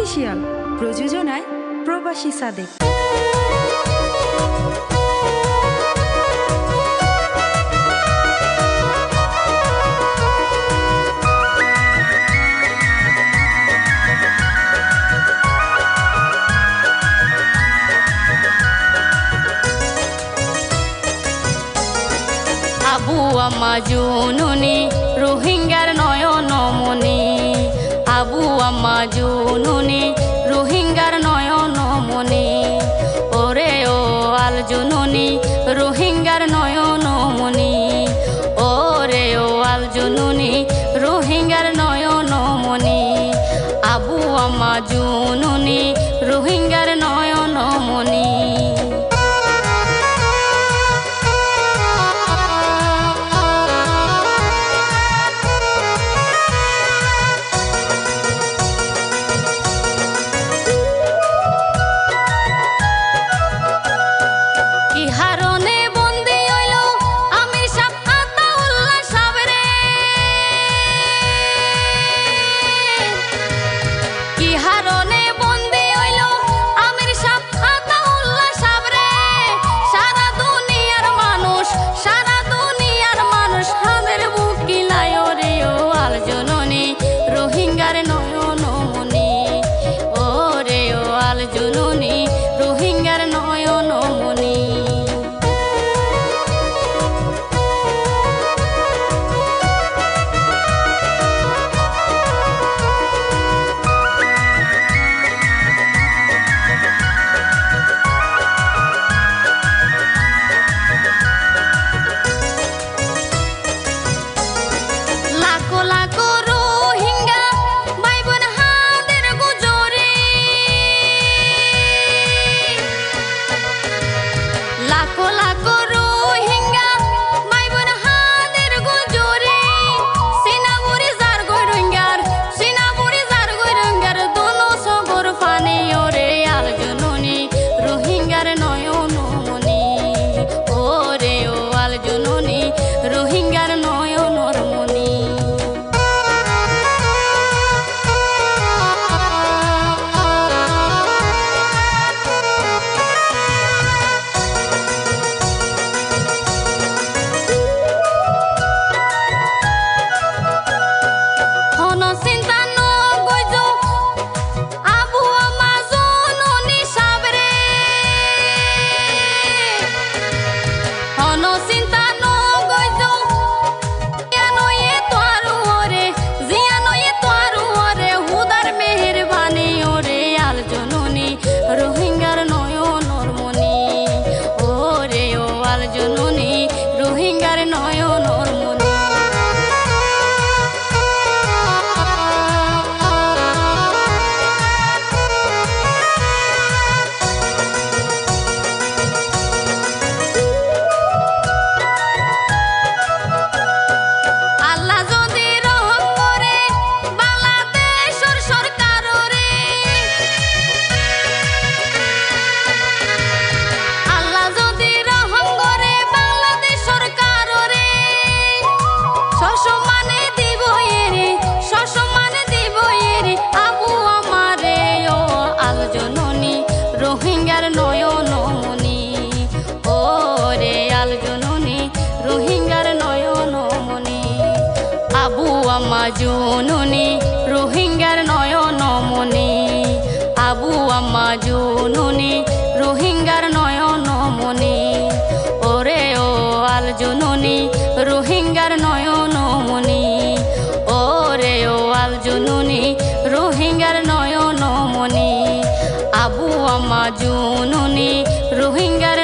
Official, প্রযোজনায় প্রবাসী সাদেক। আবু আম্মা জুনুনি রোহিঙ্গার নয়নমণি, আবু আম্মা জুনুনি রোহিঙ্গার নয়নমণি, ওরে ও আল জুনুনি রোহিঙ্গার নয়নমণি, ওরে ও আল জুনুনি রোহিঙ্গার নয়নমণি, আবু আম্মা জুনুনি রোহিঙ্গার নয়নমণি। রোহিঙ্গার নয়নমণি, ওরে আল জুনুনি রোহিঙ্গার নয়নমণি, আবু আম্মা জুনুনি রোহিঙ্গার নয়নমণি, আবু আম্মা জুনুনি রোহিঙ্গার নয়নমণি, ওরে ও আল জুনুনি রোহিঙ্গার নয়নমণি, ওরে ও আল জুনুনি রোহিঙ্গার নয়নমণি, আবু আম্মা জুনুনি রোহিঙ্গার